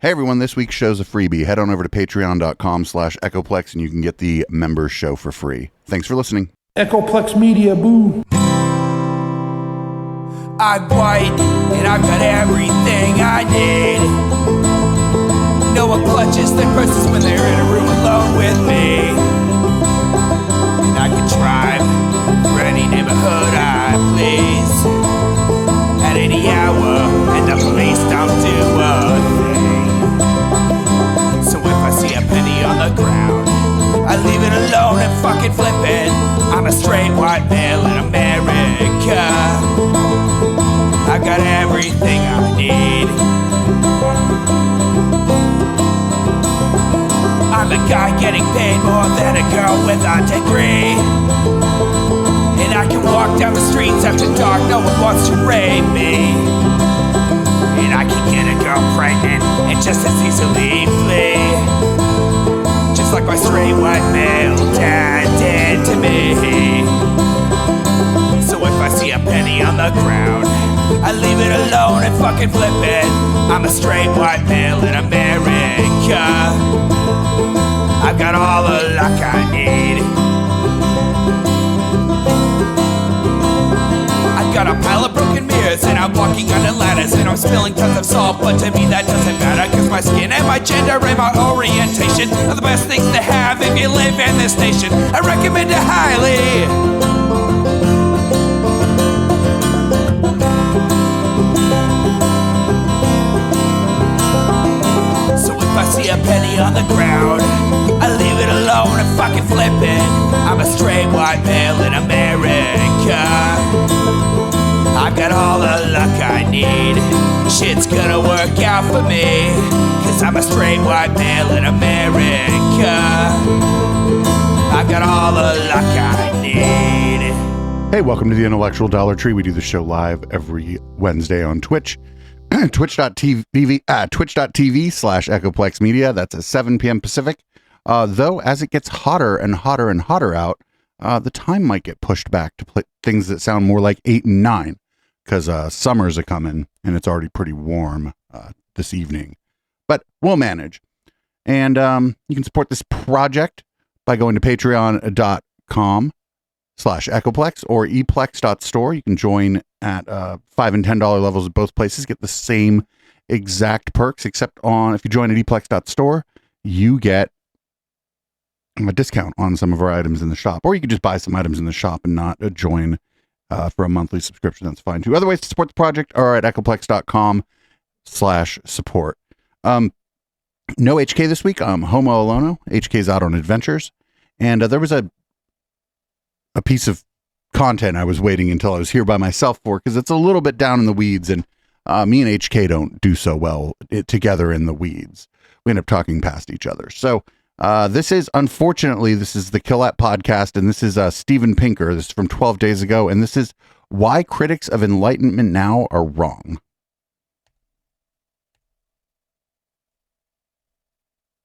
Hey everyone, this week's show's a freebie. Head on over to patreon.com/Echoplex and you can get the members show for free. Thanks for listening. Echoplex Media, boo. I'm white and I've got everything I need. No one clutches their purses when they're in a room alone with me. And I can drive for any neighborhood I please at any hour, and the police don't do a thing. So if I see a penny on the ground, I leave it alone and fucking flip it. I'm a straight white male in America. I got everything I need. I'm a guy getting paid more than a girl with a degree. And I can walk down the streets after dark, no one wants to rape me. And I can get a girl pregnant and just as easily flee. Just like my straight white male dad did to me. So if I see a penny on the ground, I leave it alone and fucking flip it. I'm a straight white male in America. I've got all the luck I need. I've got a pile of broken mirrors and I'm walking under ladders and I'm spilling tons of salt, but to me that doesn't matter, cause my skin and my gender and my orientation are the best things to have if you live in this nation. I recommend it highly. So if I see a penny on the ground, I leave it alone and fucking flip it. I'm a straight white male in America. I've got all the luck I need. Shit's gonna work out for me, cause I'm a straight white male in America. I've got all the luck I need. Hey, welcome to the Intellectual Dollar Tree. We do the show live every Wednesday on Twitch. Twitch.tv/Echoplex Media. That's at 7 p.m. Pacific. Though, as it gets hotter and hotter and hotter out, the time might get pushed back to play things that sound more like 8 and 9, because summer's a coming and it's already pretty warm this evening. But we'll manage. And you can support this project by going to patreon.com/Echoplex or eplex.store. You can join at $5 and $10 levels at both places. Get the same exact perks, except if you join at eplex.store, you get a discount on some of our items in the shop. Or you could just buy some items in the shop and not join for a monthly subscription. That's fine too. Other ways to support the project are at echoplex.com/support. No HK this week. Homo Alono. HK's out on adventures. And there was a piece of content I was waiting until I was here by myself for, because it's a little bit down in the weeds, and me and HK don't do so well together in the weeds. We end up talking past each other. So this is the Colette podcast, and this is Steven Pinker. This is from 12 days ago, and this is why critics of Enlightenment now are wrong.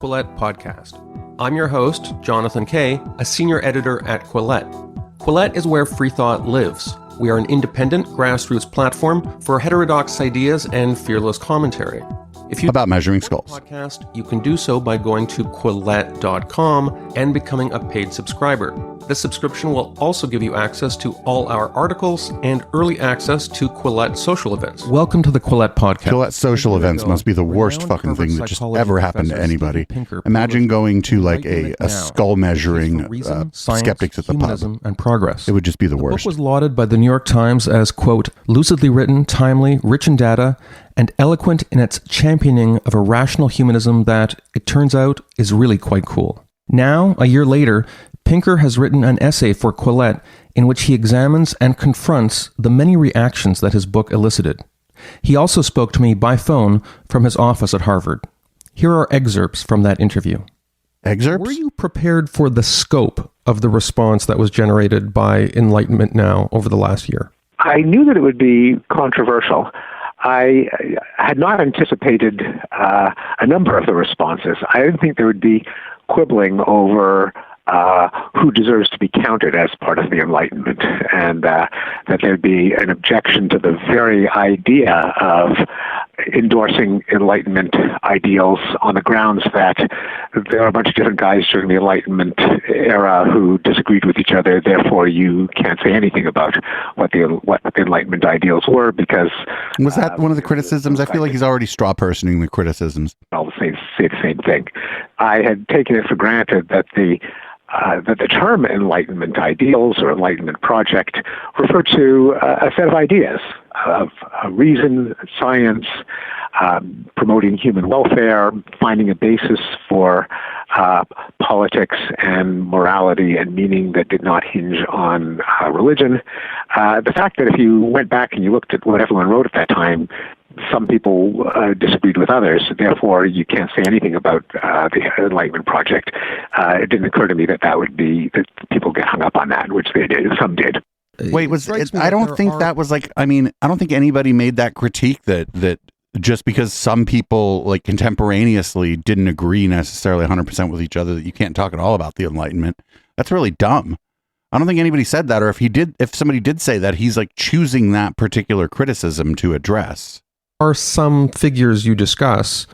Quillette Podcast. I'm your host, Jonathan Kay, a senior editor at Quillette. Quillette is where free thought lives. We are an independent grassroots platform for heterodox ideas and fearless commentary. If you about measuring skulls podcast, you can do so by going to Quillette.com and becoming a paid subscriber. This subscription will also give you access to all our articles and early access to Quillette social events. Welcome to the Quillette Podcast. Quillette social events must be the worst fucking thing that just ever happened to anybody. Imagine going to like a skull measuring skeptics at the pub. And progress. It would just be the worst. The book was lauded by the New York Times as, quote, lucidly written, timely, rich in data, and eloquent in its championing of a rational humanism that, it turns out, is really quite cool. Now, a year later, Pinker has written an essay for Quillette in which he examines and confronts the many reactions that his book elicited. He also spoke to me by phone from his office at Harvard. Here are excerpts from that interview. Excerpts? Were you prepared for the scope of the response that was generated by Enlightenment Now over the last year? I knew that it would be controversial. I had not anticipated a number of the responses. I didn't think there would be quibbling over who deserves to be counted as part of the Enlightenment, and that there'd be an objection to the very idea of endorsing Enlightenment ideals on the grounds that there are a bunch of different guys during the Enlightenment era who disagreed with each other. Therefore, you can't say anything about what the Enlightenment ideals were because was that one of the criticisms? I feel like he's already straw personing the criticisms. I'll say the same thing. I had taken it for granted that the term Enlightenment ideals or Enlightenment project referred to a set of ideas of reason, science, promoting human welfare, finding a basis for politics and morality and meaning that did not hinge on religion. The fact that if you went back and you looked at what everyone wrote at that time, some people disagreed with others, therefore you can't say anything about the Enlightenment project. It didn't occur to me that that people get hung up on that, which they did. Some did. Wait, I don't think that was like, I don't think anybody made that critique that just because some people like contemporaneously didn't agree necessarily 100% with each other, that you can't talk at all about the Enlightenment. That's really dumb. I don't think anybody said that, or if somebody did say that, he's like choosing that particular criticism to address. Are some figures you discuss,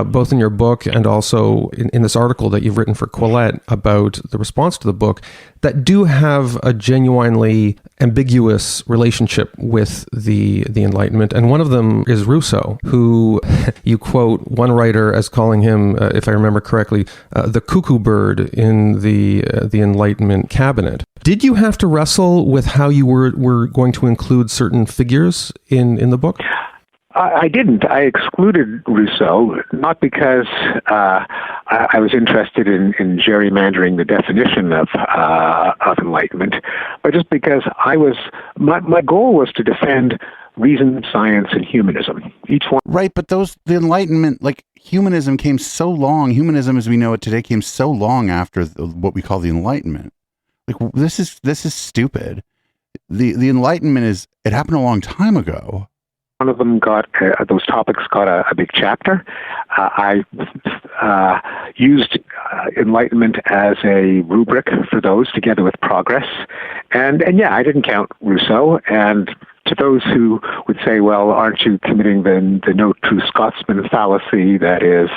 both in your book and also in this article that you've written for Quillette about the response to the book, that do have a genuinely ambiguous relationship with the Enlightenment? And one of them is Rousseau, who you quote one writer as calling him, if I remember correctly, the cuckoo bird in the Enlightenment cabinet. Did you have to wrestle with how you were going to include certain figures in the book? I didn't. I excluded Rousseau, not because I was interested in gerrymandering the definition of Enlightenment, but just because my goal was to defend reason, science, and humanism. Each one. Right, but the Enlightenment, like humanism as we know it today came so long after what we call the Enlightenment. Like this is stupid. The Enlightenment it happened a long time ago. One of them those topics got a big chapter. I used Enlightenment as a rubric for those, together with progress. And yeah, I didn't count Rousseau. And to those who would say, well, aren't you committing the no true Scotsman fallacy, that is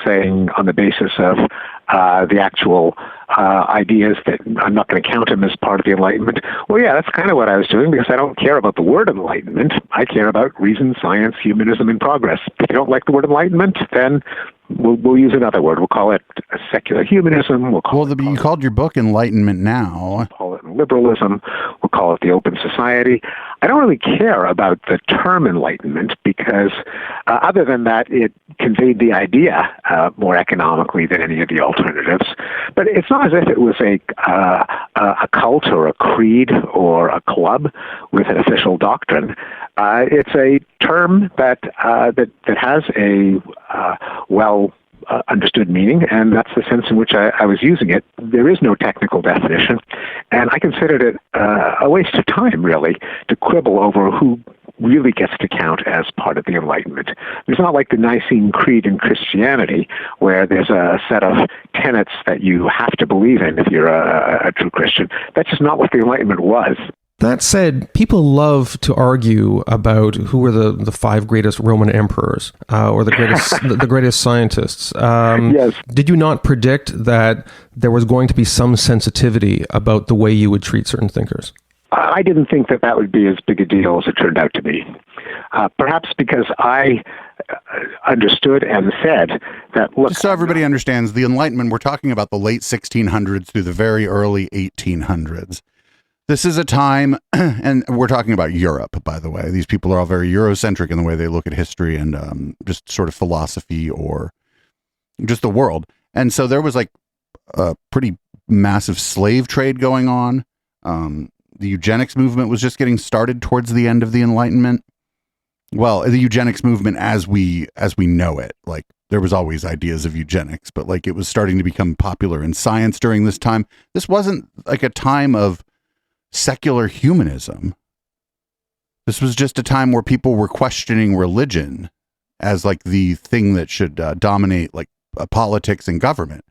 saying on the basis of the actual ideas that I'm not going to count him as part of the Enlightenment? Well, yeah, that's kind of what I was doing, because I don't care about the word Enlightenment. I care about reason, science, humanism, and progress. If you don't like the word Enlightenment, then we'll use another word. We'll call it secular humanism. You called your book Enlightenment Now. We'll call it liberalism. We'll call it the open society. I don't really care about the term Enlightenment because, other than that, it conveyed the idea more economically than any of the alternatives. But it's not as if it was a cult or a creed or a club with an official doctrine. It's a term that has a understood meaning, and that's the sense in which I was using it. There is no technical definition, and I considered it a waste of time, really, to quibble over who really gets to count as part of the Enlightenment. It's not like the Nicene Creed in Christianity, where there's a set of tenets that you have to believe in if you're a true Christian. That's just not what the Enlightenment was. That said, people love to argue about who were the five greatest Roman emperors or the greatest the greatest scientists. Yes. Did you not predict that there was going to be some sensitivity about the way you would treat certain thinkers? I didn't think that would be as big a deal as it turned out to be. Perhaps because I understood and said that, look... Just so everybody understands, the Enlightenment, we're talking about the late 1600s through the very early 1800s. This is a time, and we're talking about Europe, by the way. These people are all very Eurocentric in the way they look at history and just sort of philosophy or just the world. And so there was like a pretty massive slave trade going on. The eugenics movement was just getting started towards the end of the Enlightenment. Well, the eugenics movement as we know it, like there was always ideas of eugenics, but like it was starting to become popular in science during this time. This wasn't like a time of secular humanism. This was just a time where people were questioning religion as like the thing that should dominate like politics and government.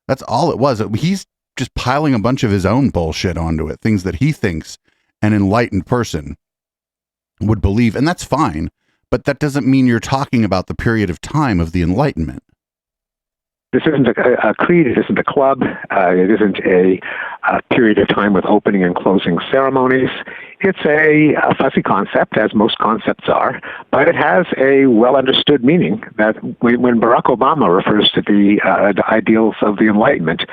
That's all it was. He's just piling a bunch of his own bullshit onto it, things that he thinks an enlightened person would believe, and that's fine. but that doesn't mean you're talking about the period of time of the Enlightenment. This isn't a creed. It isn't a club. It isn't a period of time with opening and closing ceremonies. It's a fuzzy concept, as most concepts are, but it has a well-understood meaning that when Barack Obama refers to the ideals of the Enlightenment,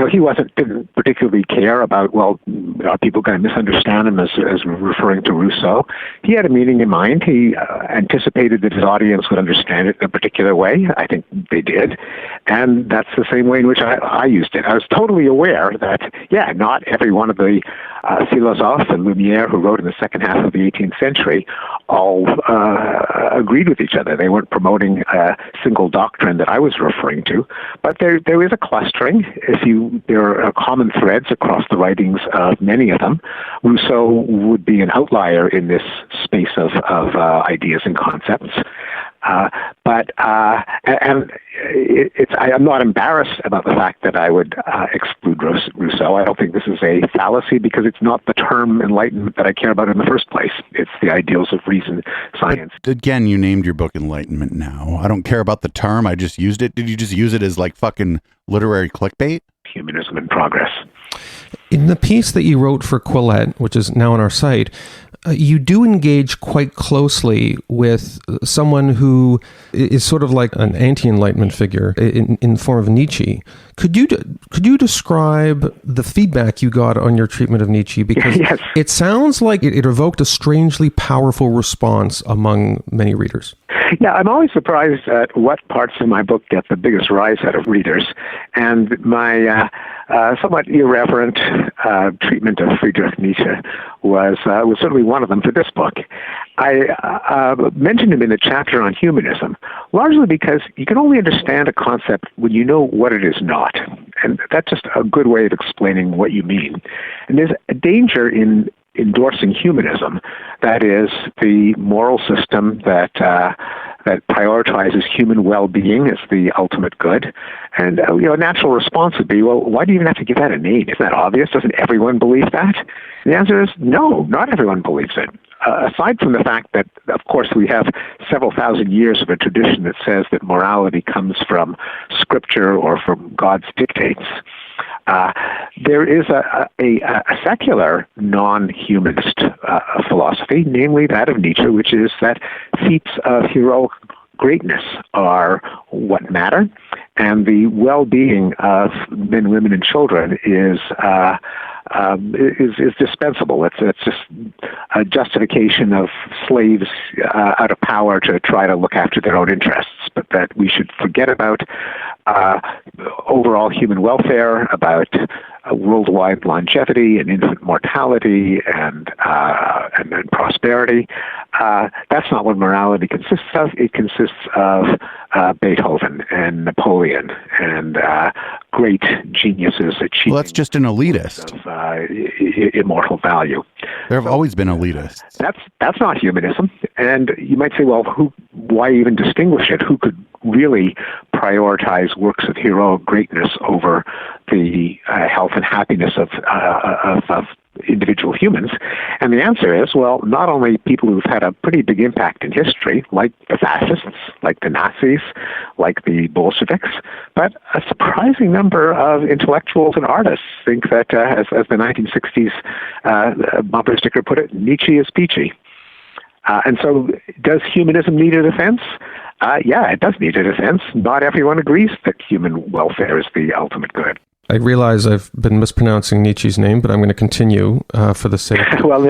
he didn't particularly care about, well, are people going to misunderstand him as referring to Rousseau? He had a meaning in mind. He anticipated that his audience would understand it in a particular way. I think they did. And that's the same way in which I used it. I was totally aware that, not every one of the philosophes and Lumiere who wrote in the second half of the 18th century all agreed with each other. They weren't promoting a single doctrine that I was referring to, but there is a clustering. There are common threads across the writings of many of them. Rousseau would be an outlier in this space of ideas and concepts. I'm not embarrassed about the fact that I would exclude Rousseau. I don't think this is a fallacy because it's not the term Enlightenment that I care about in the first place. It's the ideals of reason, science. But again, you named your book Enlightenment now. I don't care about the term. I just used it. Did you just use it as like fucking literary clickbait? Humanism in Progress. In the piece that you wrote for Quillette, which is now on our site, you do engage quite closely with someone who is sort of like an anti-Enlightenment figure in the form of Nietzsche. Could you describe the feedback you got on your treatment of Nietzsche? Because yes. It sounds like it evoked a strangely powerful response among many readers. Yeah, I'm always surprised at what parts of my book get the biggest rise out of readers. And my somewhat irreverent treatment of Friedrich Nietzsche was certainly one of them for this book. I mentioned him in the chapter on humanism, largely because you can only understand a concept when you know what it is not. And that's just a good way of explaining what you mean. And there's a danger in endorsing humanism, that is, the moral system that prioritizes human well-being as the ultimate good. And a natural response would be, well, why do you even have to give that a name? Isn't that obvious? Doesn't everyone believe that? The answer is no, not everyone believes it. Aside from the fact that, of course, we have several thousand years of a tradition that says that morality comes from Scripture or from God's dictates, there is a secular non-humanist philosophy, namely that of Nietzsche, which is that feats of heroic greatness are what matter, and the well-being of men, women, and children is dispensable. It's just a justification of slaves out of power to try to look after their own interests, but that we should forget about overall human welfare, about worldwide longevity and infant mortality and prosperity. That's not what morality consists of. It consists of Beethoven and Napoleon and great geniuses achieving. Well, that's just an elitist. Of immortal value. There have always been elitists. That's not humanism. And you might say, well, why even distinguish it? Who could really prioritize works of heroic greatness over the health and happiness of individual humans? And the answer is, well, not only people who've had a pretty big impact in history, like the fascists, like the Nazis, like the Bolsheviks, but a surprising number of intellectuals and artists think that, as the 1960s bumper sticker put it, Nietzsche is peachy. And so does humanism need a defense? Yeah, it does need a defense. Not everyone agrees that human welfare is the ultimate good. I realize I've been mispronouncing Nietzsche's name, but I'm going to continue for the sake. Well,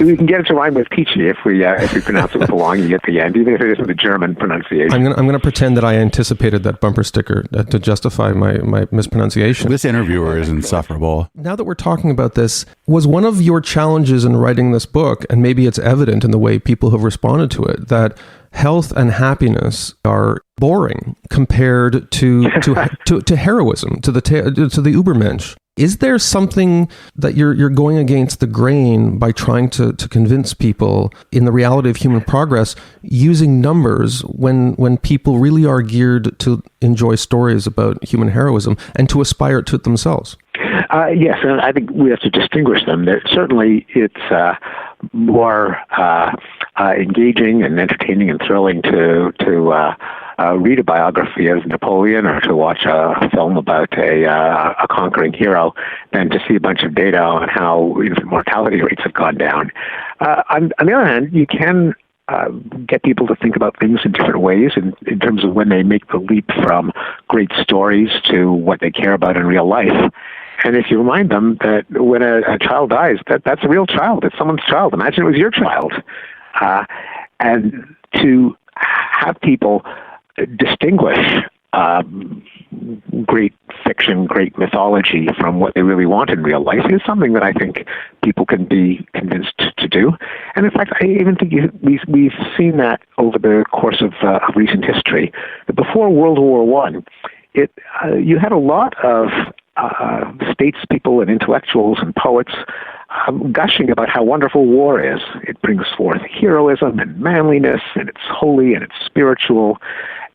we can get it to rhyme with peachy if we pronounce it with a long e at the end, even if it isn't the German pronunciation. I'm going to pretend that I anticipated that bumper sticker to justify my mispronunciation. This interviewer is insufferable. Now that we're talking about this, was one of your challenges in writing this book, and maybe it's evident in the way people have responded to it, that health and happiness are boring compared to heroism, to the Übermensch. Is there something that you're going against the grain by trying to convince people in the reality of human progress using numbers when people really are geared to enjoy stories about human heroism and to aspire to it themselves? Yes, and I think we have to distinguish them. Certainly, it's more engaging and entertaining and thrilling to read a biography of Napoleon or to watch a film about a conquering hero than to see a bunch of data on how infant mortality rates have gone down. On the other hand, you can get people to think about things in different ways in terms of when they make the leap from great stories to what they care about in real life. And if you remind them that when a child dies, that's a real child. It's someone's child. Imagine it was your child. And to have people distinguish great fiction, great mythology from what they really want in real life is something that I think people can be convinced to do. And in fact, I even think we've seen that over the course of recent history. Before World War I, you had a lot of statespeople and intellectuals and poets gushing about how wonderful war is. It brings forth heroism and manliness, and it's holy and it's spiritual.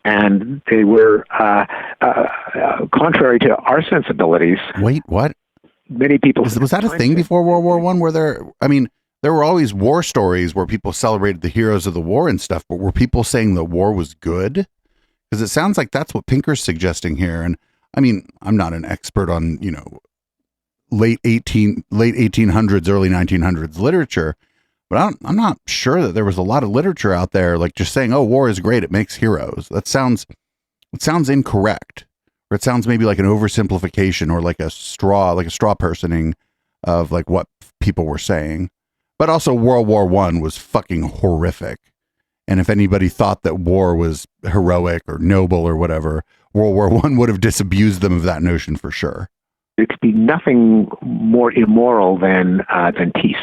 And they were, contrary to our sensibilities. Wait, what? Many people... Was that a thing before World War I? There were always war stories where people celebrated the heroes of the war and stuff, but were people saying that war was good? Because it sounds like that's what Pinker's suggesting here. And I mean, I'm not an expert on, late 1800s, early 1900s literature, but I'm not sure that there was a lot of literature out there like just saying, oh, war is great, it makes heroes. It sounds incorrect, or it sounds maybe like an oversimplification or like a straw personing of like what people were saying. But also World War I was fucking horrific. And if anybody thought that war was heroic or noble or whatever, World War I would have disabused them of that notion for sure. There could be nothing more immoral than peace,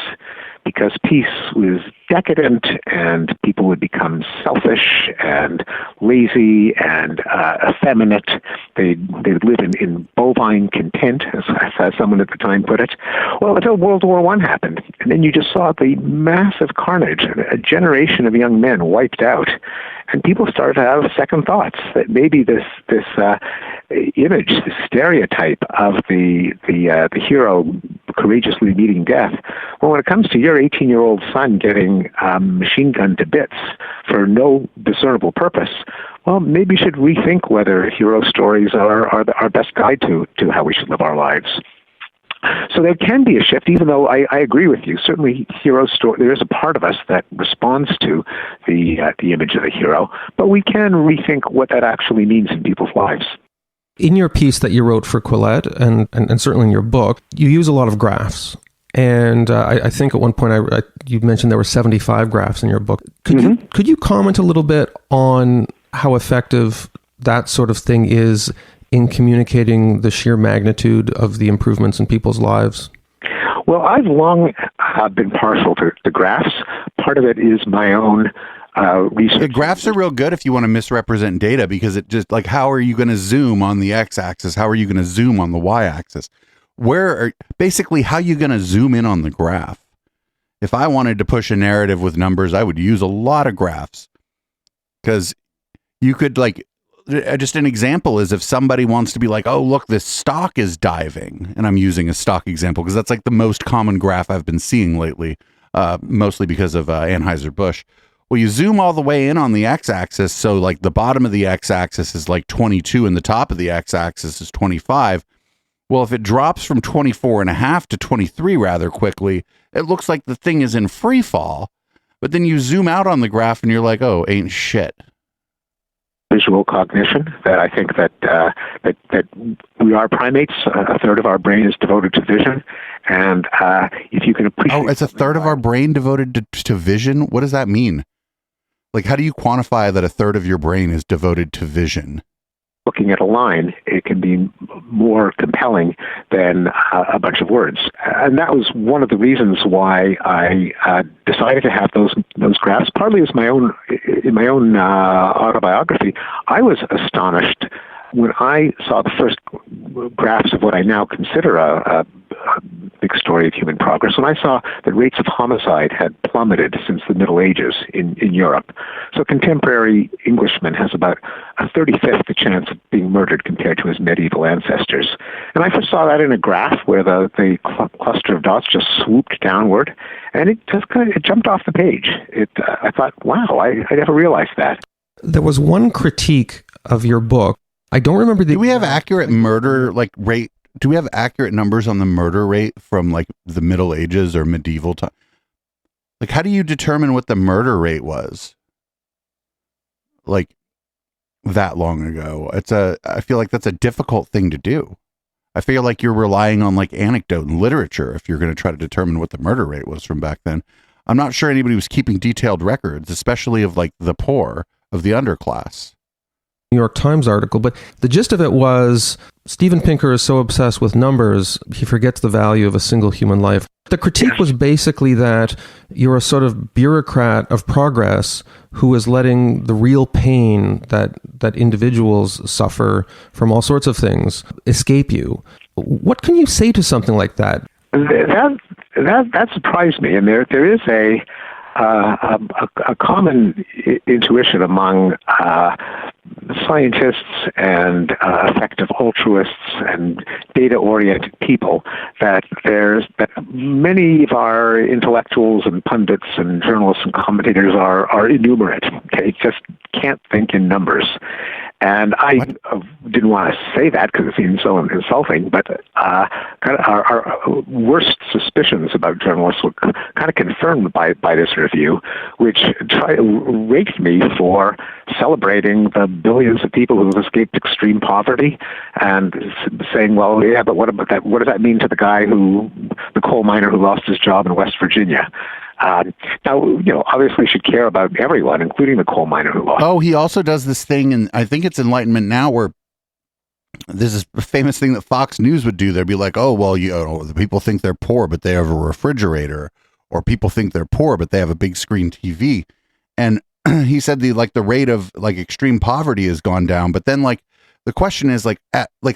because peace was decadent and people would become selfish and lazy and effeminate. They'd live in bovine content, as someone at the time put it. Well, until World War I happened. And then you just saw the massive carnage, a generation of young men wiped out. And people started to have second thoughts that maybe this image, this stereotype of the hero courageously meeting death. Well, when it comes to your 18-year-old son getting machine gunned to bits for no discernible purpose, well, maybe you should rethink whether hero stories are our best guide to how we should live our lives. So there can be a shift, even though I agree with you. Certainly, hero story. There is a part of us that responds to the image of the hero, but we can rethink what that actually means in people's lives. In your piece that you wrote for Quillette, and certainly in your book, you use a lot of graphs. And I think at one point you mentioned there were 75 graphs in your book. Could you comment a little bit on how effective that sort of thing is in communicating the sheer magnitude of the improvements in people's lives? Well, I've long been partial to graphs. Part of it is my own research. The graphs are real good if you want to misrepresent data, because it just like, how are you going to zoom on the x-axis? How are you going to zoom on the y-axis? Basically, how are you going to zoom in on the graph? If I wanted to push a narrative with numbers, I would use a lot of graphs, because you could just an example is if somebody wants to be like, oh, look, this stock is diving. And I'm using a stock example because that's like the most common graph I've been seeing lately, mostly because of Anheuser-Busch. Well, you zoom all the way in on the x-axis. So like the bottom of the x-axis is like 22 and the top of the x-axis is 25. Well, if it drops from 24.5 to 23 rather quickly, it looks like the thing is in free fall. But then you zoom out on the graph and you're like, oh, ain't shit. Visual cognition, that I think that we are primates. A third of our brain is devoted to vision, and if you can appreciate... Oh, it's a third of our brain devoted to vision? What does that mean? Like, how do you quantify that a third of your brain is devoted to vision? Looking at a line, it can be more compelling than a bunch of words. And that was one of the reasons why I decided to have those graphs, partly as in my own autobiography. I was astonished when I saw the first graphs of what I now consider a big story of human progress, when I saw that rates of homicide had plummeted since the Middle Ages in Europe. So contemporary Englishman has about a 35th the chance of being murdered compared to his medieval ancestors. And I first saw that in a graph where the cluster of dots just swooped downward, and it just it jumped off the page. I thought, wow, I never realized that. There was one critique of your book. I don't remember the... Do we have accurate murder rate? Do we have accurate numbers on the murder rate from like the Middle Ages or medieval time? Like, how do you determine what the murder rate was? Like that long ago. I feel like that's a difficult thing to do. I feel like you're relying on like anecdote and literature if you're going to try to determine what the murder rate was from back then. I'm not sure anybody was keeping detailed records, especially of like the poor, of the underclass. New York Times article, but the gist of it was Steven Pinker is so obsessed with numbers, he forgets the value of a single human life. The critique was basically that you're a sort of bureaucrat of progress who is letting the real pain that individuals suffer from all sorts of things escape you. What can you say to something like that? That surprised me, and there is a common intuition among scientists and effective altruists and data-oriented people that many of our intellectuals and pundits and journalists and commentators are innumerate. Okay, just can't think in numbers. And I didn't want to say that because it seemed so insulting, but kind of our worst suspicions about journalists were kind of confirmed by this review, which raked me for celebrating the billions of people who have escaped extreme poverty and saying, well, yeah, but what about that? What does that mean to the coal miner who lost his job in West Virginia? Now, obviously should care about everyone, including the coal miner who lost. Oh, he also does this thing, and I think it's Enlightenment Now, where this is a famous thing that Fox News would do. They'd be like, oh, well, the people think they're poor, but they have a refrigerator, or people think they're poor, but they have a big screen TV. And he said the rate of like extreme poverty has gone down, but then like the question is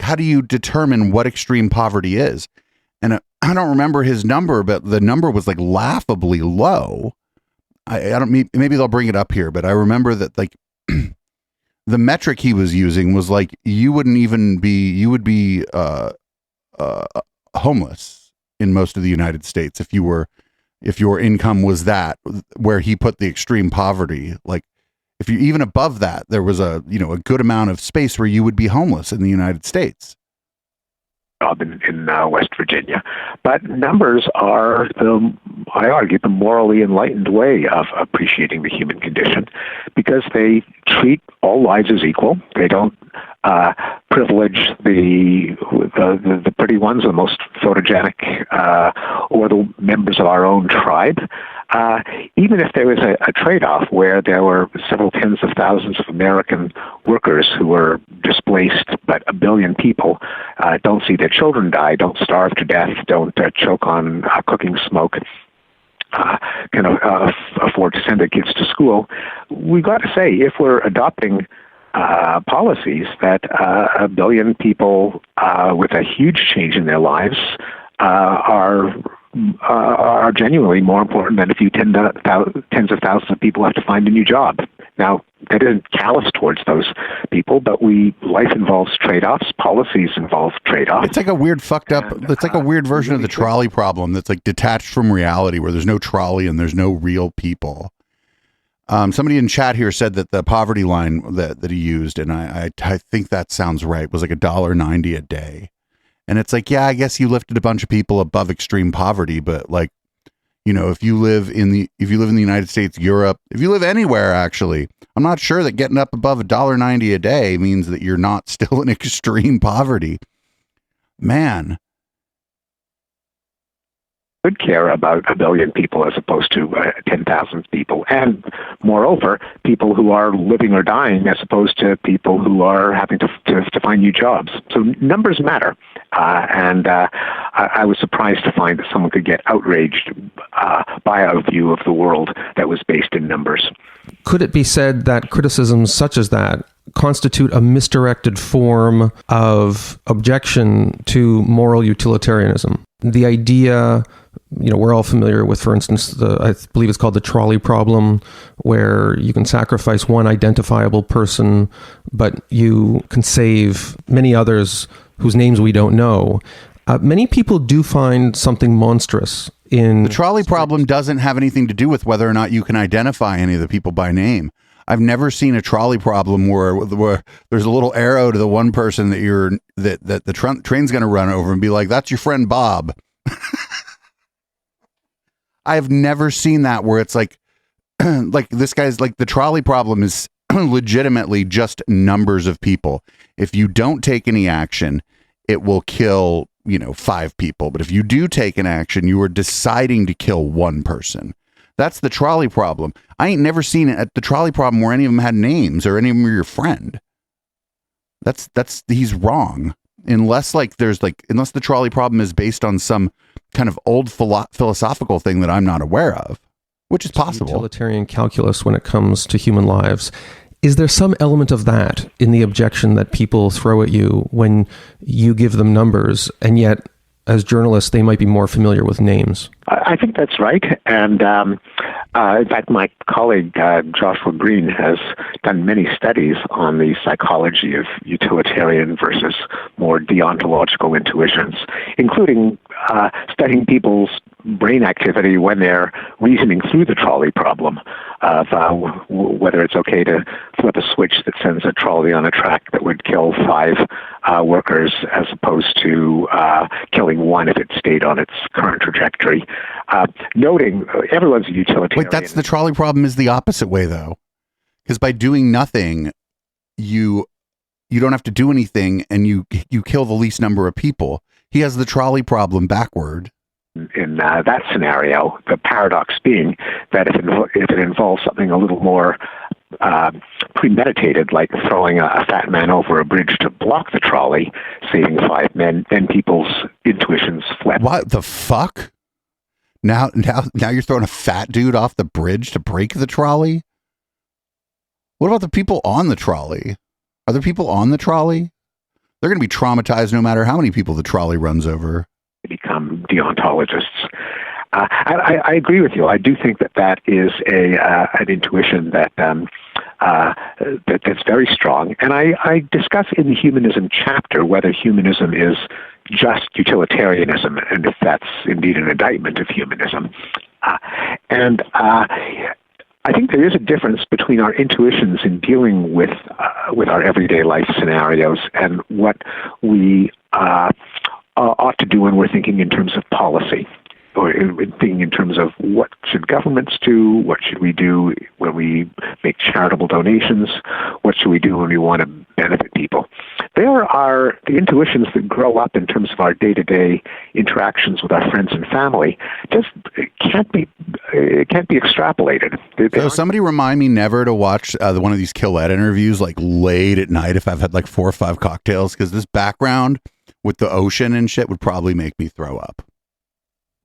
how do you determine what extreme poverty is? And I don't remember his number, but the number was like laughably low. Maybe they'll bring it up here, but I remember that like the metric he was using was like you would be homeless in most of the United States if your income was that, where he put the extreme poverty. Like if you even above that, there was a good amount of space where you would be homeless in the United States. In West Virginia. But numbers are, I argue, the morally enlightened way of appreciating the human condition, because they treat all lives as equal. They don't privilege the pretty ones, the most photogenic, or the members of our own tribe. Even if there was a trade-off where there were several tens of thousands of American workers who were displaced, but a billion people don't see their children die, don't starve to death, don't choke on cooking smoke, can afford to send their kids to school, we got to say, if we're adopting policies that a billion people with a huge change in their lives are genuinely more important than if you tens of thousands of people have to find a new job. Now, that isn't callous towards those people, but life involves trade-offs. Policies involve trade-offs. It's like a weird it's like a weird version of the trolley problem that's like detached from reality, where there's no trolley and there's no real people. Somebody in chat here said that the poverty line that he used, and I think that sounds right, was like $1.90 a day. And it's like, yeah, I guess you lifted a bunch of people above extreme poverty, but like, if you live in the United States, Europe, if you live anywhere, actually, I'm not sure that getting up above $1.90 a day means that you're not still in extreme poverty. Man. Could care about a billion people as opposed to 10,000 people, and moreover, people who are living or dying as opposed to people who are having to find new jobs. So numbers matter, and I was surprised to find that someone could get outraged by a view of the world that was based in numbers. Could it be said that criticisms such as that constitute a misdirected form of objection to moral utilitarianism? The idea, we're all familiar with, for instance, I believe it's called the trolley problem, where you can sacrifice one identifiable person, but you can save many others whose names we don't know. Many people do find something monstrous in... The trolley problem doesn't have anything to do with whether or not you can identify any of the people by name. I've never seen a trolley problem where there's a little arrow to the one person that the train's going to run over and be like, that's your friend Bob. I have never seen that where it's like this guy's like, the trolley problem is legitimately just numbers of people. If you don't take any action, it will kill, 5 people. But if you do take an action, you are deciding to kill one person. That's the trolley problem. I ain't never seen it at the trolley problem where any of them had names or any of them were your friend. He's wrong. Unless the trolley problem is based on some kind of old philosophical thing that I'm not aware of, which is possible. Utilitarian calculus when it comes to human lives. Is there some element of that in the objection that people throw at you when you give them numbers, and yet as journalists, they might be more familiar with names? I think that's right. And in fact, my colleague, Joshua Green, has done many studies on the psychology of utilitarian versus more deontological intuitions, including studying people's brain activity when they're reasoning through the trolley problem of whether it's okay to flip a switch that sends a trolley on a track that would kill 5 workers as opposed to killing one if it stayed on its current trajectory. Noting everyone's a utilitarian. Wait, that's the trolley problem is the opposite way, though. Because by doing nothing, you don't have to do anything, and you kill the least number of people. He has the trolley problem backward. In that scenario, the paradox being that if it involves something a little more premeditated, like throwing a fat man over a bridge to block the trolley, saving 5 men, then people's intuitions flip. What the fuck? Now you're throwing a fat dude off the bridge to break the trolley? What about the people on the trolley? Are there people on the trolley? They're going to be traumatized no matter how many people the trolley runs over. Become deontologists. I agree with you. I do think that is an intuition that's very strong. And I discuss in the humanism chapter whether humanism is just utilitarianism and if that's indeed an indictment of humanism. And I think there is a difference between our intuitions in dealing with our everyday life scenarios and what we ought to do when we're thinking in terms of policy, or thinking in terms of what should governments do, what should we do when we make charitable donations, what should we do when we want to benefit people. There are the intuitions that grow up in terms of our day-to-day interactions with our friends and family. Just can't be extrapolated. So somebody remind me never to watch one of these Killette interviews like late at night if I've had like 4 or 5 cocktails, because this background with the ocean and shit would probably make me throw up.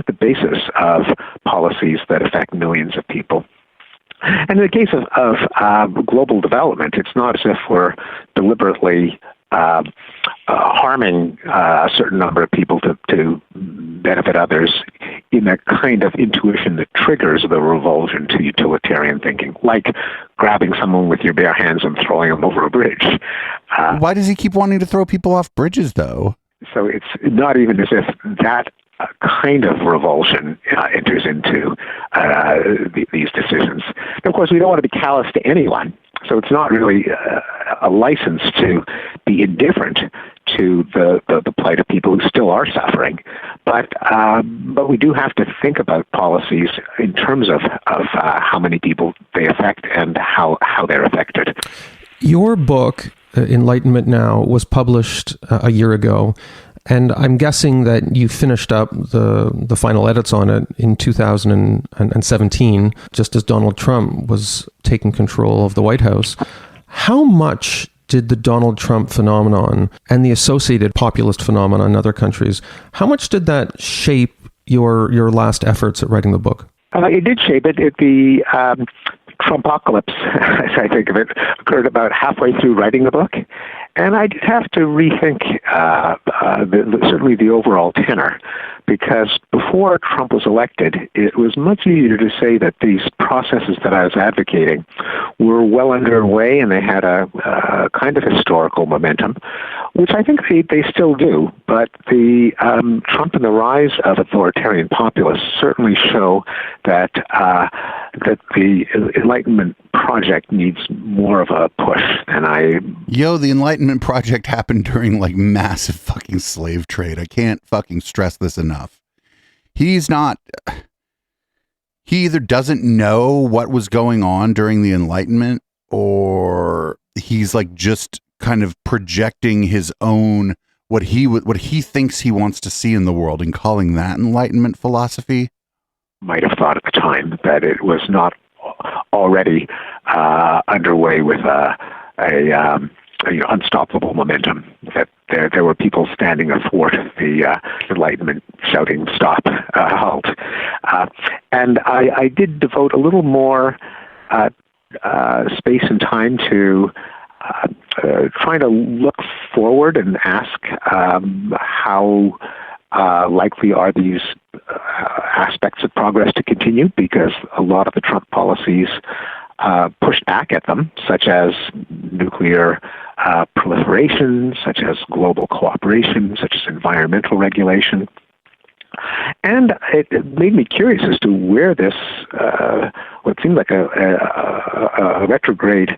The basis of policies that affect millions of people. And in the case of global development, it's not as if we're deliberately harming a certain number of people to benefit others in a kind of intuition that triggers the revulsion to utilitarian thinking, like grabbing someone with your bare hands and throwing them over a bridge. Why does he keep wanting to throw people off bridges, though? So it's not even as if that kind of revulsion enters into these decisions. And of course, we don't want to be callous to anyone, so it's not really a license to be indifferent to the plight of people who still are suffering. But we do have to think about policies in terms of how many people they affect and how they're affected. Your book, Enlightenment Now, was published a year ago. And I'm guessing that you finished up the final edits on it in 2017, just as Donald Trump was taking control of the White House. How much did the Donald Trump phenomenon and the associated populist phenomenon in other countries, how much did that shape your last efforts at writing the book? It did shape it. The Trumpocalypse, as I think of it, occurred about halfway through writing the book. And I did have to rethink certainly the overall tenor, because before Trump was elected, it was much easier to say that these processes that I was advocating were well underway and they had a kind of historical momentum, which I think they still do. But the Trump and the rise of authoritarian populists certainly show that that the Enlightenment project needs more of a push. And the Enlightenment project happened during like massive fucking slave trade. I can't fucking stress this enough. He either doesn't know what was going on during the Enlightenment, or he's like just kind of projecting his own what he thinks he wants to see in the world and calling that Enlightenment philosophy. Might have thought at the time that it was not already underway with a unstoppable momentum, that there were people standing athwart the Enlightenment shouting, "Stop, halt." And I did devote a little more space and time to trying to look forward and ask how likely are these aspects of progress to continue, because a lot of the Trump policies pushed back at them, such as nuclear proliferation, such as global cooperation, such as environmental regulation. And it made me curious as to where this, what seemed like a retrograde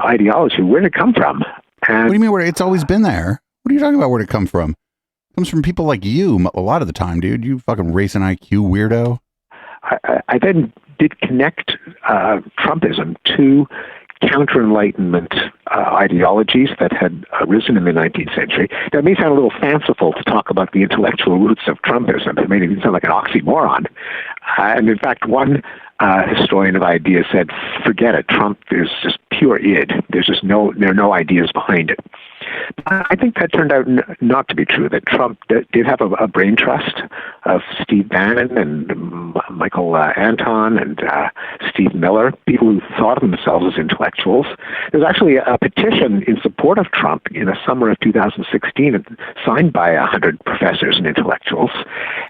ideology, where did it come from? And what do you mean? It's always been there. What are you talking about? Where did it come from? It comes from people like you a lot of the time, dude. You fucking racing IQ weirdo. I then did connect Trumpism to counter-Enlightenment ideologies that had arisen in the 19th century. Now, it may sound a little fanciful to talk about the intellectual roots of Trumpism. It made it sound like an oxymoron. And in fact, one historian of ideas said, forget it, Trump is just pure id. There are no ideas behind it. I think that turned out not to be true, that Trump did have a brain trust of Steve Bannon and Michael Anton and Steve Miller, people who thought of themselves as intellectuals. There's actually a petition in support of Trump in the summer of 2016 signed by 100 professors and intellectuals.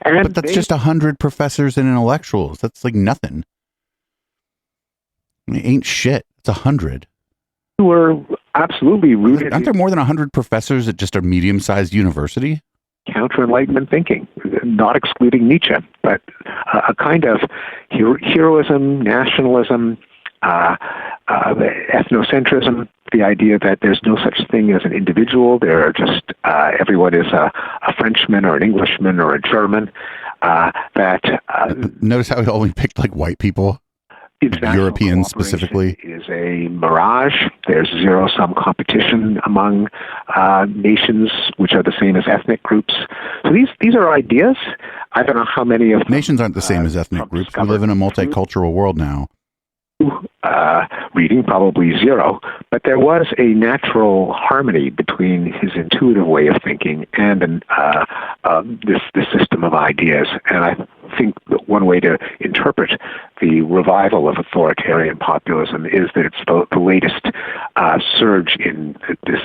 But that's just 100 professors and intellectuals. That's like nothing. It ain't shit. It's 100. Were absolutely rooted. Aren't there more than 100 professors at just a medium-sized university? Counter-Enlightenment thinking, not excluding Nietzsche, but a kind of heroism, nationalism, ethnocentrism, the idea that there's no such thing as an individual. There are just everyone is a Frenchman or an Englishman or a German. Notice how he only picked like white people. Europeans specifically is a mirage. There's zero-sum competition among nations, which are the same as ethnic groups. So these are ideas. I don't know how many of them, nations aren't the same as ethnic groups. We live in a multicultural world now. Reading probably zero, but there was a natural harmony between his intuitive way of thinking and this system of ideas. And I think that one way to interpret the revival of authoritarian populism is that it's the latest surge in this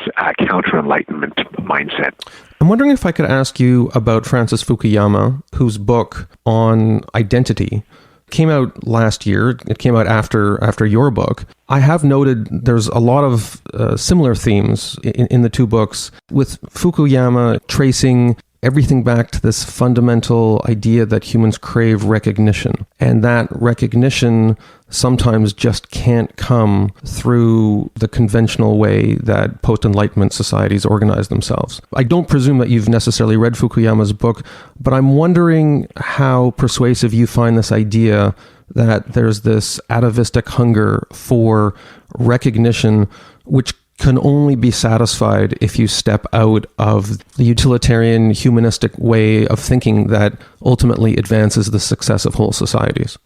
counter-Enlightenment mindset. I'm wondering if I could ask you about Francis Fukuyama, whose book on identity came out last year. It came out after your book. I have noted there's a lot of similar themes in the two books, with Fukuyama tracing everything back to this fundamental idea that humans crave recognition, and that recognition sometimes just can't come through the conventional way that post-Enlightenment societies organize themselves. I don't presume that you've necessarily read Fukuyama's book, but I'm wondering how persuasive you find this idea that there's this atavistic hunger for recognition, which can only be satisfied if you step out of the utilitarian, humanistic way of thinking that ultimately advances the success of whole societies.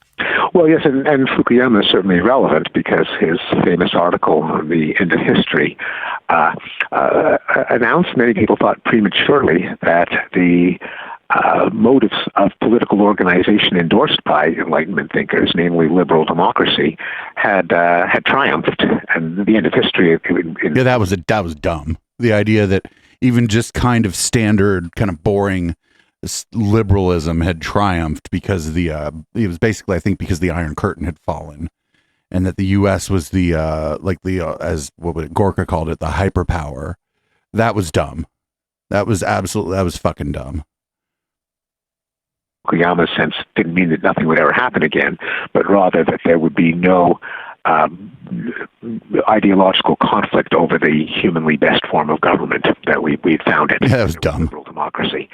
Well, yes, and Fukuyama is certainly relevant because his famous article on the end of history announced, many people thought prematurely, that the motives of political organization endorsed by Enlightenment thinkers, namely liberal democracy, had triumphed, and the end of history. That was dumb. The idea that even just kind of standard, kind of boring liberalism had triumphed because it was basically, I think, because the Iron Curtain had fallen, and that the U.S. was as Gorka called it, the hyperpower. That was dumb. That was fucking dumb. Fukuyama's sense didn't mean that nothing would ever happen again, but rather that there would be no ideological conflict over the humanly best form of government that we had found it. Yeah, that was dumb. Liberal democracy.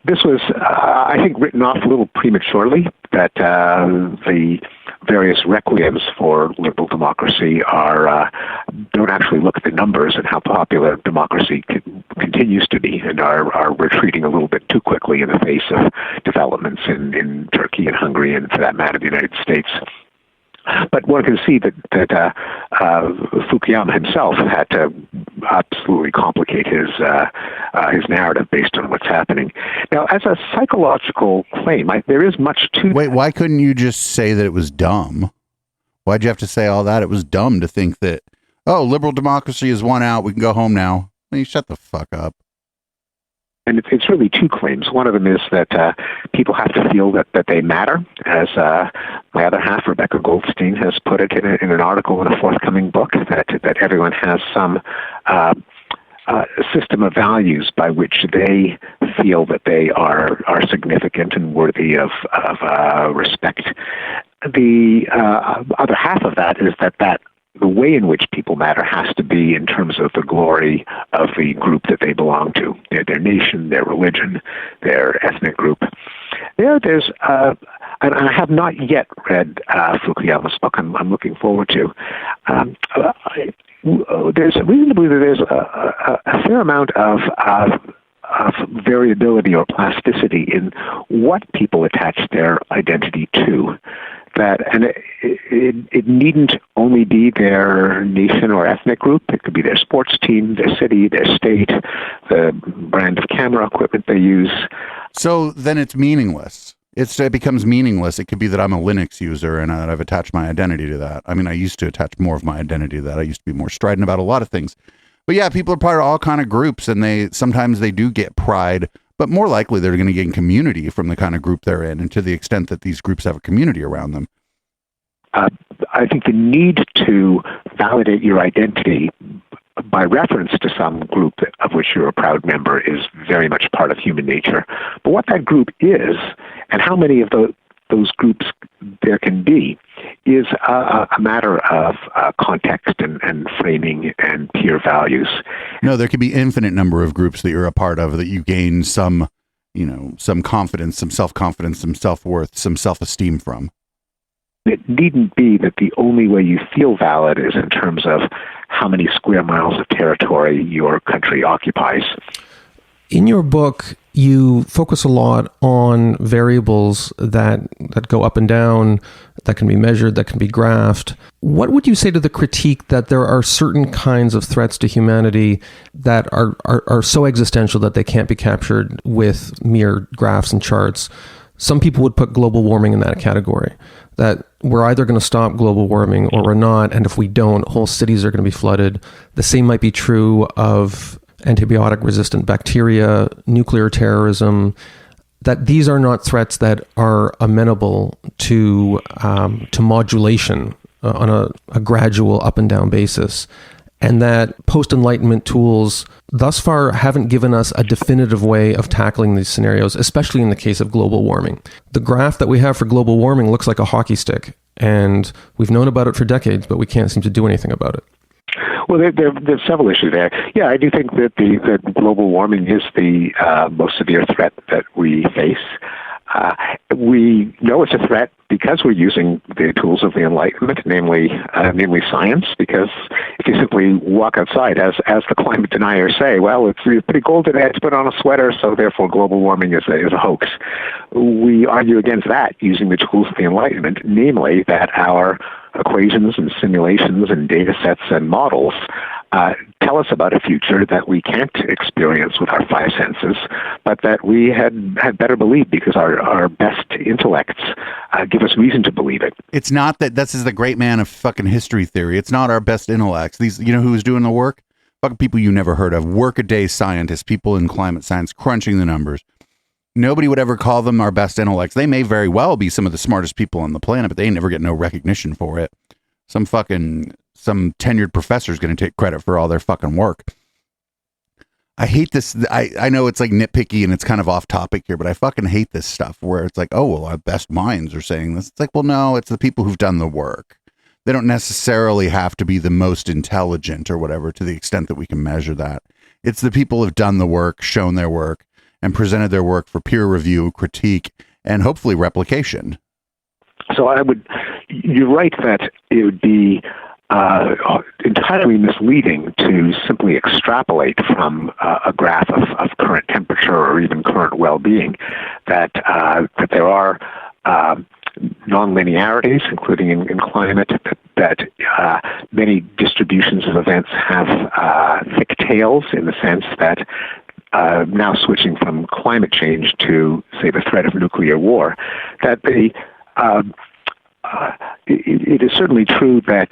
This was, I think, written off a little prematurely, that the various requiems for liberal democracy don't actually look at the numbers and how popular democracy continues to be, and are retreating a little bit too quickly in the face of developments in Turkey and Hungary, and for that matter, the United States. But one can see that Fukuyama himself had to absolutely complicate his narrative based on what's happening. Now, as a psychological claim, there is much to. Wait, why couldn't you just say that it was dumb? Why'd you have to say all that? It was dumb to think that, oh, liberal democracy is won out, we can go home now. I mean, shut the fuck up. And it's really two claims. One of them is that people have to feel that they matter, as my other half, Rebecca Goldstein, has put it in an article in a forthcoming book, that everyone has some system of values by which they feel that they are significant and worthy of respect. The other half of that is that the way in which people matter has to be in terms of the glory of the group that they belong to, their nation, their religion, their ethnic group. There's, and I have not yet read Fukuyama's book. I'm looking forward to. There's reason to believe that there's a fair amount of variability or plasticity in what people attach their identity to. And it needn't only be their nation or ethnic group. It could be their sports team, their city, their state, the brand of camera equipment they use. So then it's meaningless. It becomes meaningless. It could be that I'm a Linux user and that I've attached my identity to that. I mean, I used to attach more of my identity to that. I used to be more strident about a lot of things. But yeah, people are part of all kind of groups, and sometimes they do get pride, but more likely they're going to gain community from the kind of group they're in, and to the extent that these groups have a community around them. I think the need to validate your identity by reference to some group of which you're a proud member is very much part of human nature. But what that group is, and how many of those groups there can be, is a matter of context and framing and peer values. No, there could be infinite number of groups that you're a part of that you gain some confidence, some self-confidence, some self-worth, some self-esteem from. It needn't be that the only way you feel valid is in terms of how many square miles of territory your country occupies. In your book, you focus a lot on variables that go up and down, that can be measured, that can be graphed. What would you say to the critique that there are certain kinds of threats to humanity that are so existential that they can't be captured with mere graphs and charts? Some people would put global warming in that category, that we're either going to stop global warming or we're not, and if we don't, whole cities are going to be flooded. The same might be true of antibiotic-resistant bacteria, nuclear terrorism, that these are not threats that are amenable to modulation on a gradual up and down basis, and that post-Enlightenment tools thus far haven't given us a definitive way of tackling these scenarios, especially in the case of global warming. The graph that we have for global warming looks like a hockey stick, and we've known about it for decades, but we can't seem to do anything about it. Well, there's several issues there. Yeah, I do think that global warming is the most severe threat that we face. We know it's a threat because we're using the tools of the Enlightenment, namely science. Because if you simply walk outside, as the climate deniers say, well, it's pretty cold today, to put on a sweater, so therefore global warming is a hoax. We argue against that using the tools of the Enlightenment, namely that our equations and simulations and data sets and models tell us about a future that we can't experience with our five senses, but that we had better believe because our best intellects give us reason to believe it. It's not that this is the great man of fucking history theory. It's not our best intellects. These, who was doing the work? Fucking people you never heard of. Workaday scientists, people in climate science, crunching the numbers. nobody would ever call them our best intellects. They may very well be some of the smartest people on the planet, but they never get no recognition for it. Some tenured professor is going to take credit for all their fucking work. I hate this. I know it's like nitpicky and it's kind of off topic here, but I fucking hate this stuff where it's like, oh, well, our best minds are saying this. It's like, well, no, it's the people who've done the work. They don't necessarily have to be the most intelligent or whatever to the extent that we can measure that. It's the people who've done the work, shown their work, and presented their work for peer review, critique, and hopefully replication. So you're right that it would be entirely misleading to simply extrapolate from a graph of current temperature or even current well-being that there are nonlinearities, including in climate, that many distributions of events have thick tails, in the sense that now switching from climate change to, say, the threat of nuclear war, that it is certainly true that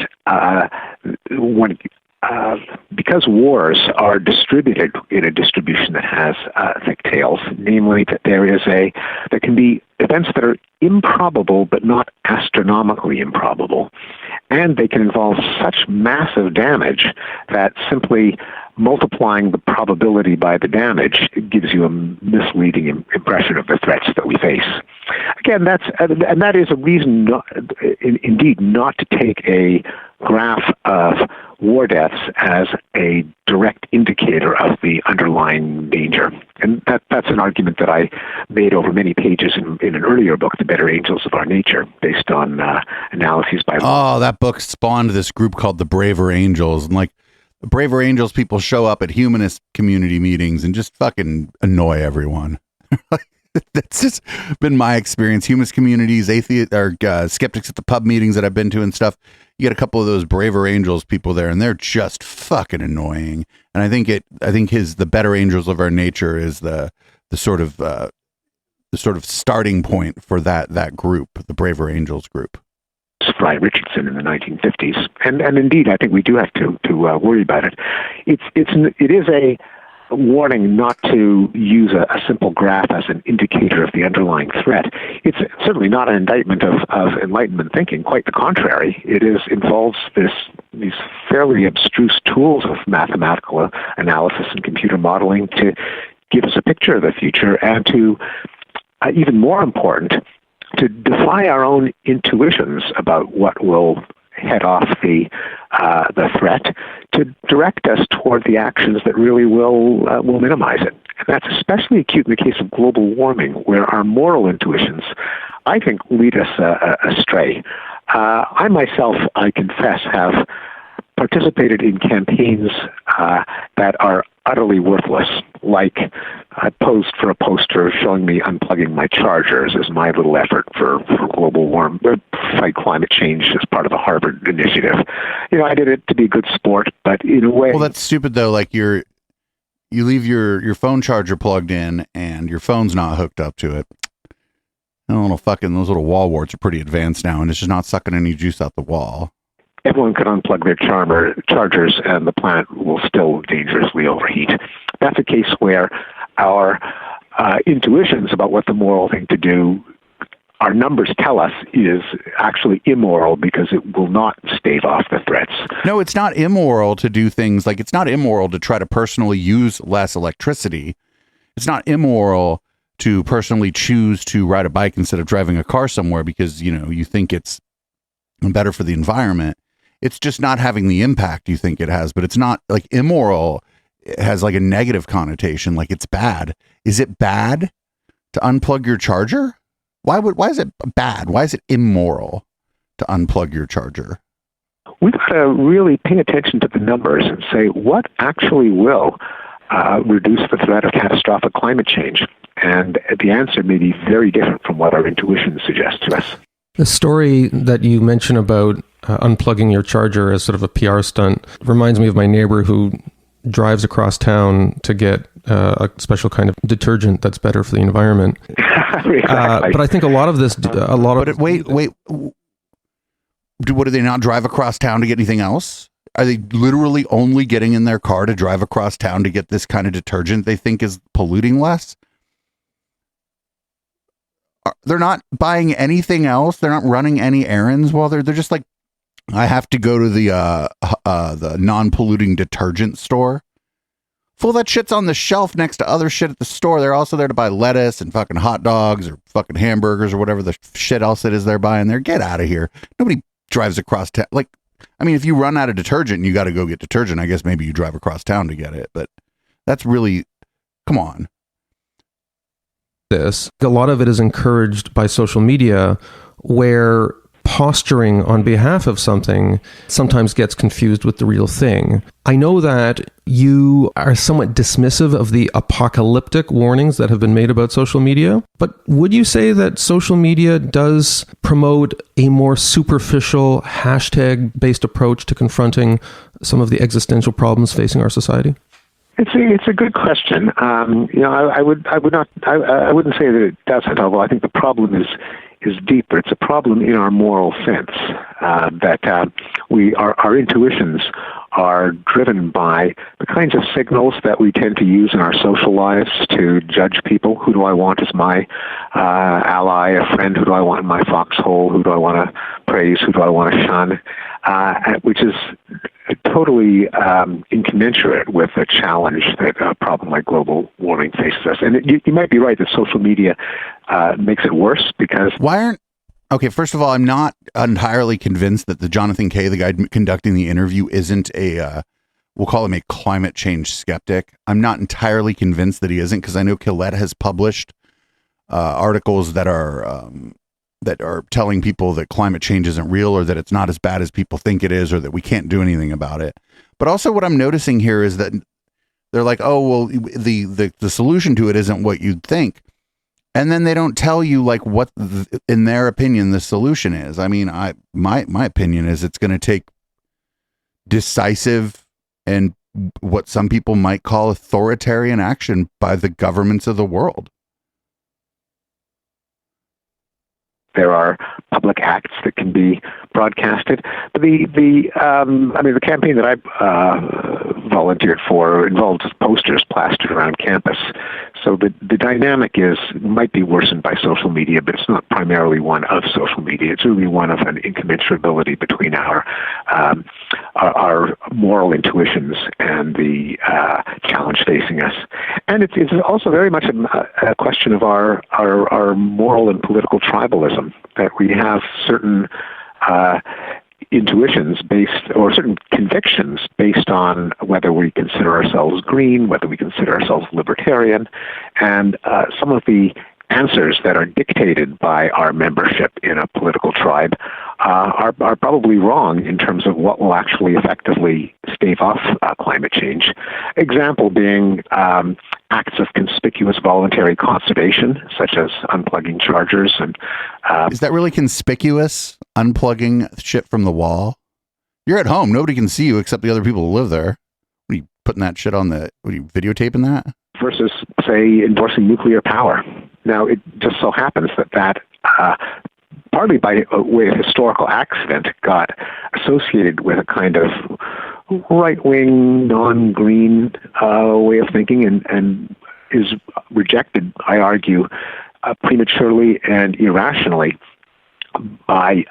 because wars are distributed in a distribution that has thick tails, namely that there can be events that are improbable but not astronomically improbable, and they can involve such massive damage that simply multiplying the probability by the damage gives you a misleading impression of the threats that we face. Again, that is a reason, indeed, not to take a graph of war deaths as a direct indicator of the underlying danger. And that's an argument that I made over many pages in an earlier book, The Better Angels of Our Nature, based on analyses by... Oh, that book spawned this group called the Braver Angels. And like, the Braver Angels people show up at humanist community meetings and just fucking annoy everyone. That's just been my experience. Humanist communities, atheists, or skeptics at the pub meetings that I've been to and stuff. You get a couple of those Braver Angels people there, and they're just fucking annoying. And I think the Better Angels of Our Nature is the sort of starting point for that group, the Braver Angels group. Fry Richardson in the 1950s, and indeed, I think we do have to worry about it. It is a warning not to use a simple graph as an indicator of the underlying threat. It's certainly not an indictment of Enlightenment thinking. Quite the contrary. It involves these fairly abstruse tools of mathematical analysis and computer modeling to give us a picture of the future, and to, even more important, to defy our own intuitions about what will head off the threat, to direct us toward the actions that really will minimize it. And that's especially acute in the case of global warming, where our moral intuitions, I think, lead us astray. I myself, I confess, have participated in campaigns that are utterly worthless. Like, I posed for a poster showing me unplugging my chargers as my little effort for global warming, fight climate change as part of the Harvard initiative. I did it to be a good sport, but in a way... Well, that's stupid, though. Like, you leave your phone charger plugged in and your phone's not hooked up to it. Those little wall warts are pretty advanced now, and it's just not sucking any juice out the wall. Everyone can unplug their chargers, and the planet will still dangerously overheat. That's a case where our intuitions about what the moral thing to do, our numbers tell us, is actually immoral because it will not stave off the threats. No, it's not immoral to do things like, it's not immoral to try to personally use less electricity. It's not immoral to personally choose to ride a bike instead of driving a car somewhere because, you think it's better for the environment. It's just not having the impact you think it has, but it's not like immoral. It has like a negative connotation, like it's bad. Is it bad to unplug your charger? Why is it bad? Why is it immoral to unplug your charger? We've got to really pay attention to the numbers and say what actually will reduce the threat of catastrophic climate change. And the answer may be very different from what our intuition suggests to us. The story that you mentioned about unplugging your charger as sort of a PR stunt reminds me of my neighbor who drives across town to get a special kind of detergent that's better for the environment. Exactly. But I think wait. What, do they not drive across town to get anything else? Are they literally only getting in their car to drive across town to get this kind of detergent they think is polluting less? they're not buying anything else. They're not running any errands while they're just like, I have to go to the non-polluting detergent store. Full that shit's on the shelf next to other shit at the store. They're also there to buy lettuce and fucking hot dogs or fucking hamburgers or whatever the shit else it is they're buying there. Get out of here. Nobody drives across town. Like, I mean, if you run out of detergent and you got to go get detergent, I guess maybe you drive across town to get it. But that's really, come on. A lot of it is encouraged by social media, where posturing on behalf of something sometimes gets confused with the real thing. I know that you are somewhat dismissive of the apocalyptic warnings that have been made about social media, but would you say that social media does promote a more superficial hashtag-based approach to confronting some of the existential problems facing our society? It's a good question. I wouldn't say that it doesn't. Although I think the problem is deeper. It's a problem in our moral sense that our intuitions are driven by the kinds of signals that we tend to use in our social lives to judge people. Who do I want as my ally, a friend? Who do I want in my foxhole? Who do I want to praise? Who do I want to shun? Which is totally incommensurate with a challenge that a problem like global warming faces us. And you might be right that social media makes it worse because... Okay, first of all, I'm not entirely convinced that the Jonathan Kay, the guy conducting the interview, isn't we'll call him a climate change skeptic. I'm not entirely convinced that he isn't, because I know Colette has published articles that are telling people that climate change isn't real, or that it's not as bad as people think it is, or that we can't do anything about it. But also what I'm noticing here is that they're like, oh, well, the solution to it isn't what you'd think. And then they don't tell you like what, in their opinion, the solution is. I mean, my opinion is it's going to take decisive and what some people might call authoritarian action by the governments of the world. There are public acts that can be broadcasted. But the campaign that I volunteered for involved posters plastered around campus. So the dynamic might be worsened by social media, but it's not primarily one of social media. It's really one of an incommensurability between our moral intuitions and the challenge facing us. And it's also very much a question of our moral and political tribalism, that we have certain intuitions based, or certain convictions based on whether we consider ourselves green, whether we consider ourselves libertarian, and some of the answers that are dictated by our membership in a political tribe are probably wrong in terms of what will actually effectively stave off climate change. Example being acts of conspicuous voluntary conservation, such as unplugging chargers. And is that really conspicuous, unplugging shit from the wall? You're at home. Nobody can see you except the other people who live there. What are you putting that shit on what are you videotaping that? Versus, say, endorsing nuclear power. Now, it just so happens that partly by way of historical accident, got associated with a kind of right-wing, non-green way of thinking, and is rejected, I argue, prematurely and irrationally by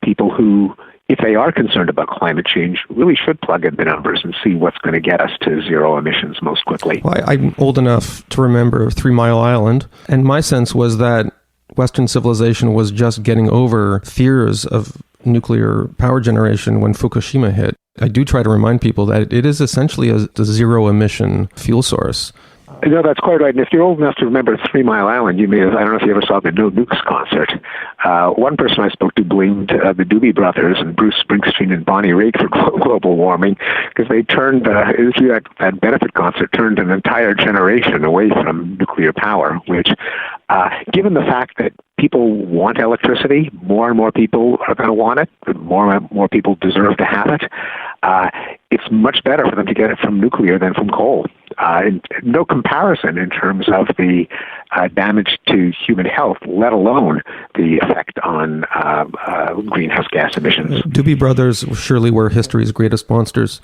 people who, if they are concerned about climate change, really should plug in the numbers and see what's going to get us to zero emissions most quickly. Well, I'm old enough to remember 3 Mile Island, and my sense was that Western civilization was just getting over fears of nuclear power generation when Fukushima hit. I do try to remind people that it is essentially a zero-emission fuel source. No, that's quite right. And if you're old enough to remember 3 Mile Island, you may have, I don't know if you ever saw the No Nukes concert. One person I spoke to blamed the Doobie Brothers and Bruce Springsteen and Bonnie Raitt for global warming, because they turned, that benefit concert turned an entire generation away from nuclear power, which, given the fact that people want electricity, more and more people are going to want it, more and more people deserve to have it, it's much better for them to get it from nuclear than from coal. No comparison in terms of the damage to human health, let alone the effect on greenhouse gas emissions. Doobie Brothers surely were history's greatest monsters.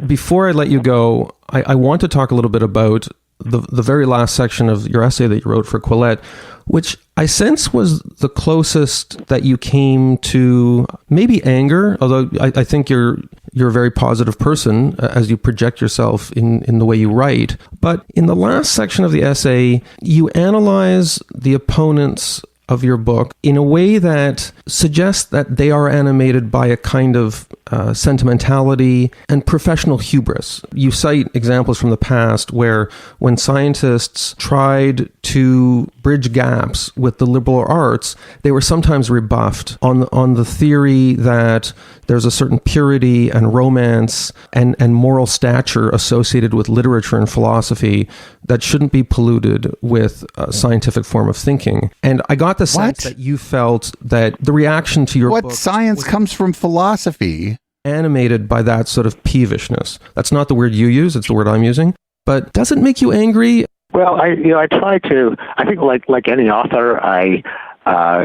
Before I let you go, I want to talk a little bit about the very last section of your essay that you wrote for Quillette, which I sense was the closest that you came to maybe anger, although I think you're a very positive person as you project yourself in the way you write. But in the last section of the essay, you analyze the opponents of your book in a way that suggests that they are animated by a kind of sentimentality and professional hubris. You cite examples from the past where when scientists tried to bridge gaps with the liberal arts, they were sometimes rebuffed on the theory that there's a certain purity and romance and moral stature associated with literature and philosophy that shouldn't be polluted with a scientific form of thinking. And I got the sense that you felt that the reaction to your book... What science comes from philosophy? Animated by that sort of peevishness. That's not the word you use, it's the word I'm using. But does it make you angry? Well, I try to. I think, like any author, I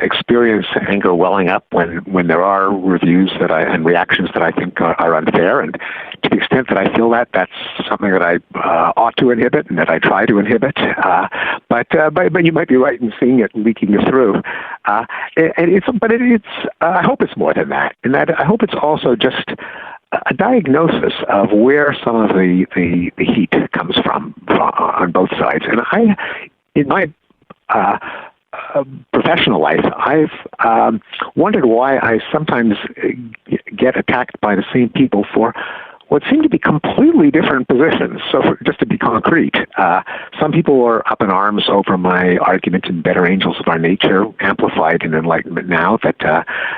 experience anger welling up when there are reviews and reactions that I think are unfair, and to the extent that I feel that's something that I ought to inhibit and that I try to inhibit. But you might be right in seeing it leaking through. I hope it's more than that. And that I hope it's also just a diagnosis of where some of the heat comes from on both sides. And in my professional life, I've wondered why I sometimes get attacked by the same people for what seem to be completely different positions. So just to be concrete, some people are up in arms over my argument in Better Angels of Our Nature, amplified in Enlightenment Now, that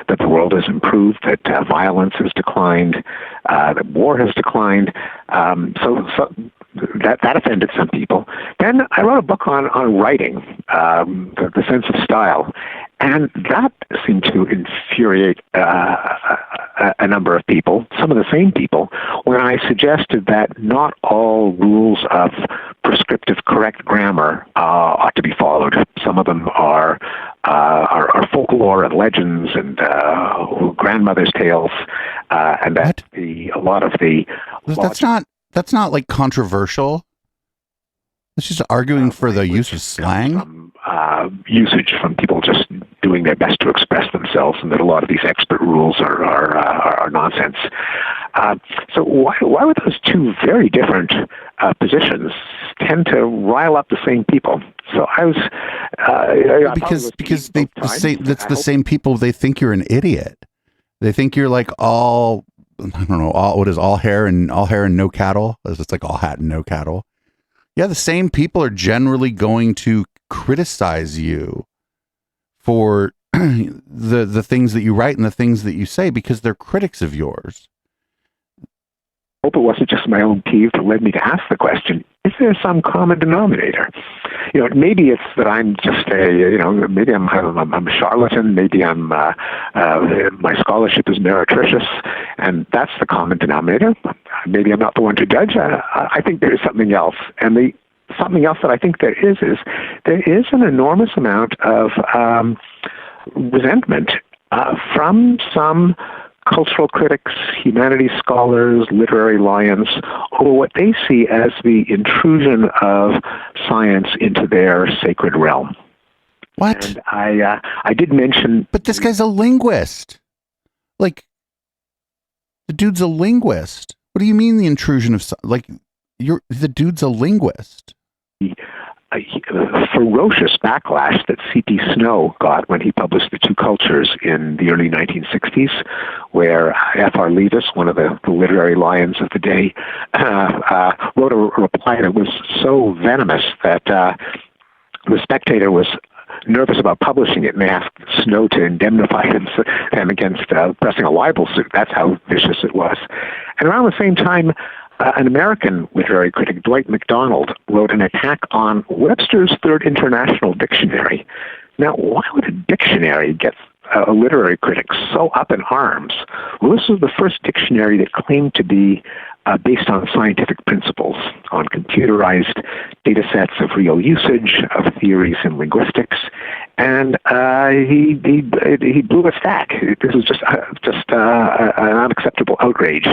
the world has improved, that violence has declined, that war has declined. So that offended some people. Then I wrote a book on writing, the sense of style, and that seemed to infuriate a number of people, some of the same people, when I suggested that not all rules of prescriptive correct grammar ought to be followed. Some of them are folklore and legends and grandmother's tales, and that a lot of the that's not like controversial. It's just arguing for the use of slang. Usage from people just doing their best to express themselves, and that a lot of these expert rules are nonsense. So why would those two very different positions tend to rile up the same people? So I was because the same people. They think you're an idiot. They think you're like all hair and no cattle. It's like all hat and no cattle. Yeah, the same people are generally going to criticize you for the things that you write and the things that you say because they're critics of yours. I hope it wasn't just my own peeve that led me to ask the question, is there some common denominator? Maybe it's that I'm just maybe I'm a charlatan, maybe my scholarship is meretricious, and that's the common denominator. Maybe I'm not the one to judge. I think there is something else. And the something else that I think there is there is an enormous amount of resentment from some cultural critics, humanities scholars, literary lions, over what they see as the intrusion of science into their sacred realm. What? And I did mention... But this guy's a linguist. Like, the dude's a linguist. What do you mean the intrusion of... the dude's a linguist. The ferocious backlash that C.P. Snow got when he published The Two Cultures in the early 1960s, where F.R. Leavis, one of the literary lions of the day, wrote a reply that was so venomous that the Spectator was nervous about publishing it, and they asked Snow to indemnify him against pressing a libel suit. That's how vicious it was. And around the same time, an American literary critic, Dwight MacDonald, wrote an attack on Webster's Third International Dictionary. Now, why would a dictionary get a literary critic so up in arms? Well, this was the first dictionary that claimed to be based on scientific principles, on computerized data sets of real usage, of theories in linguistics, and he blew a stack. This was just an unacceptable outrage.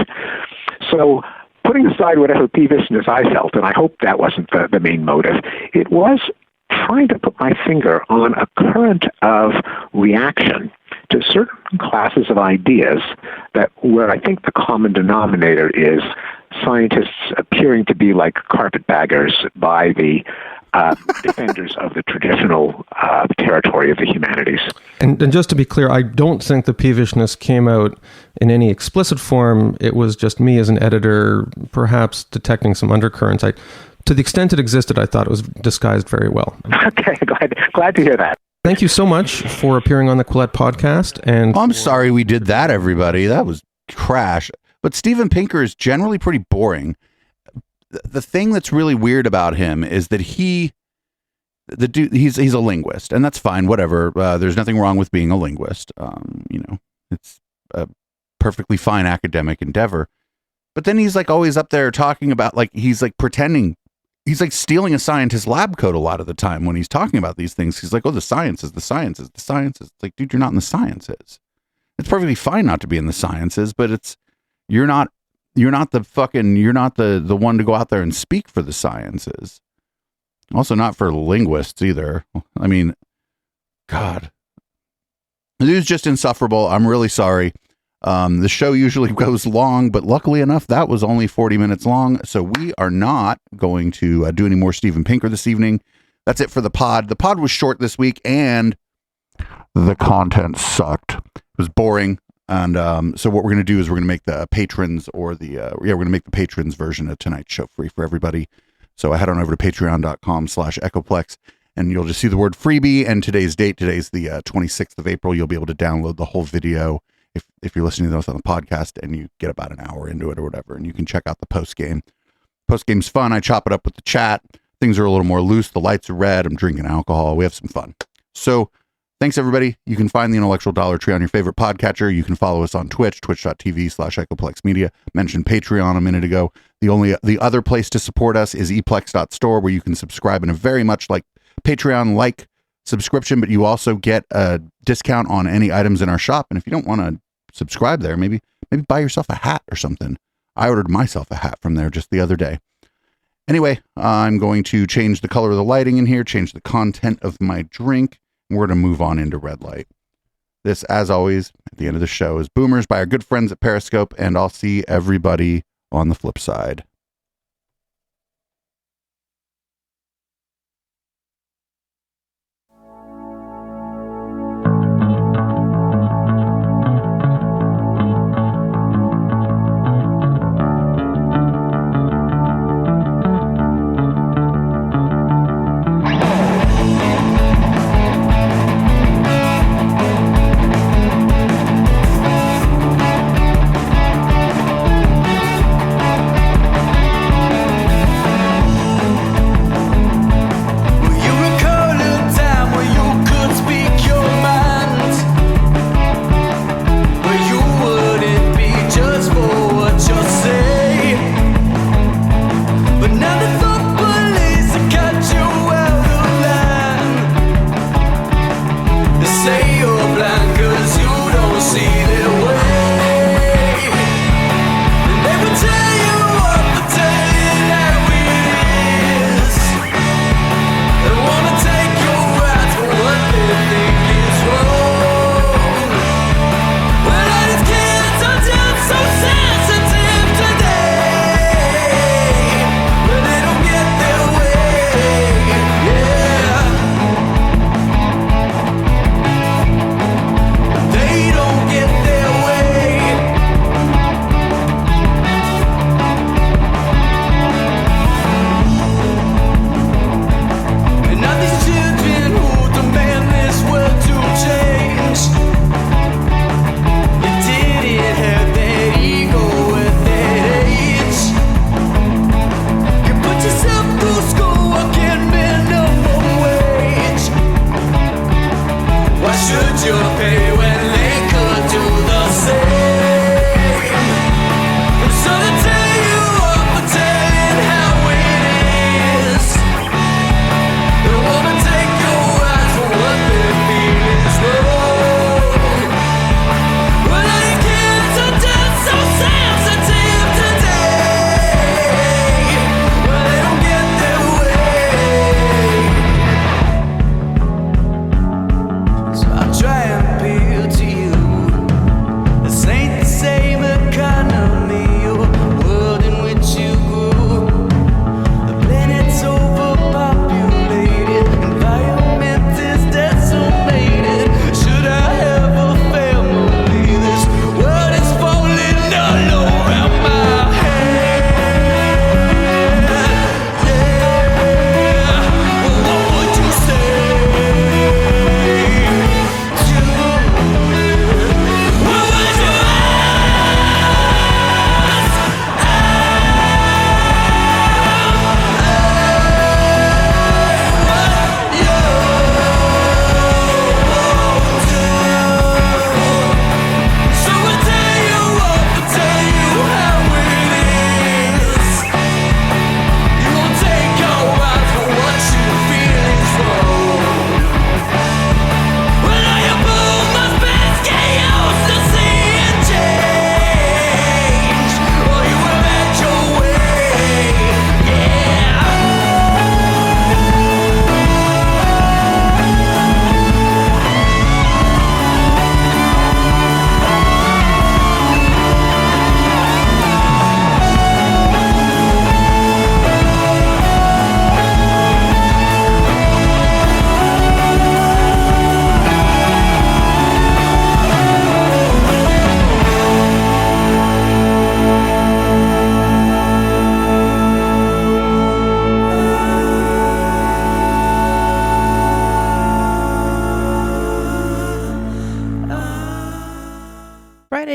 So putting aside whatever peevishness I felt, and I hope that wasn't the main motive, it was trying to put my finger on a current of reaction to certain classes of ideas that where I think the common denominator is scientists appearing to be like carpetbaggers by the defenders of the traditional territory of the humanities. And just to be clear, I don't think the peevishness came out in any explicit form. It was just me as an editor, perhaps detecting some undercurrents. To the extent it existed, I thought it was disguised very well. Okay, glad to hear that. Thank you so much for appearing on the Quillette podcast. And I'm sorry we did that, everybody. That was trash. But Steven Pinker is generally pretty boring. The thing that's really weird about him is that he's a linguist, and that's fine, whatever. There's nothing wrong with being a linguist. It's a perfectly fine academic endeavor. But then he's like always up there talking about, like, he's like pretending, he's like stealing a scientist's lab coat a lot of the time when he's talking about these things. He's like, oh, the sciences. It's like, dude, you're not in the sciences. It's perfectly fine not to be in the sciences, but you're not the one to go out there and speak for the sciences. Also not for linguists either. I mean, God, the dude's just insufferable. I'm really sorry. The show usually goes long, but luckily enough, that was only 40 minutes long. So we are not going to do any more Steven Pinker this evening. That's it for the pod. The pod was short this week and the content sucked. It was boring. And so what we're going to do is we're going to make the patrons we're going to make the patrons version of tonight's show free for everybody. So head on over to patreon.com/echoplex and you'll just see the word freebie and today's date. Today's the 26th of April. You'll be able to download the whole video if you're listening to those on the podcast and you get about an hour into it or whatever, and you can check out the post game. Post game's fun. I chop it up with the chat. Things are a little more loose. The lights are red. I'm drinking alcohol. We have some fun. So thanks, everybody. You can find the Intellectual Dollar Tree on your favorite podcatcher. You can follow us on Twitch, twitch.tv/EchoplexMedia. Mentioned Patreon a minute ago. The other place to support us is eplex.store, where you can subscribe in a very much like Patreon-like subscription, but you also get a discount on any items in our shop. And if you don't want to subscribe there, maybe buy yourself a hat or something. I ordered myself a hat from there just the other day. Anyway, I'm going to change the color of the lighting in here, change the content of my drink. We're going to move on into red light. This, as always, at the end of the show, is Boomers by our good friends at Periscope, and I'll see everybody on the flip side.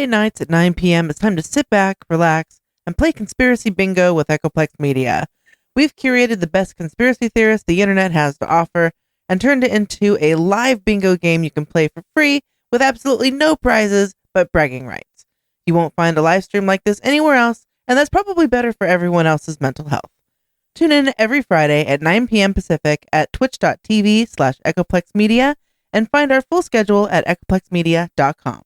Friday nights at 9 p.m., it's time to sit back, relax, and play Conspiracy Bingo with Echoplex Media. We've curated the best conspiracy theorists the internet has to offer and turned it into a live bingo game you can play for free with absolutely no prizes but bragging rights. You won't find a live stream like this anywhere else, and that's probably better for everyone else's mental health. Tune in every Friday at 9 p.m. Pacific at twitch.tv/EchoplexMedia and find our full schedule at echoplexmedia.com.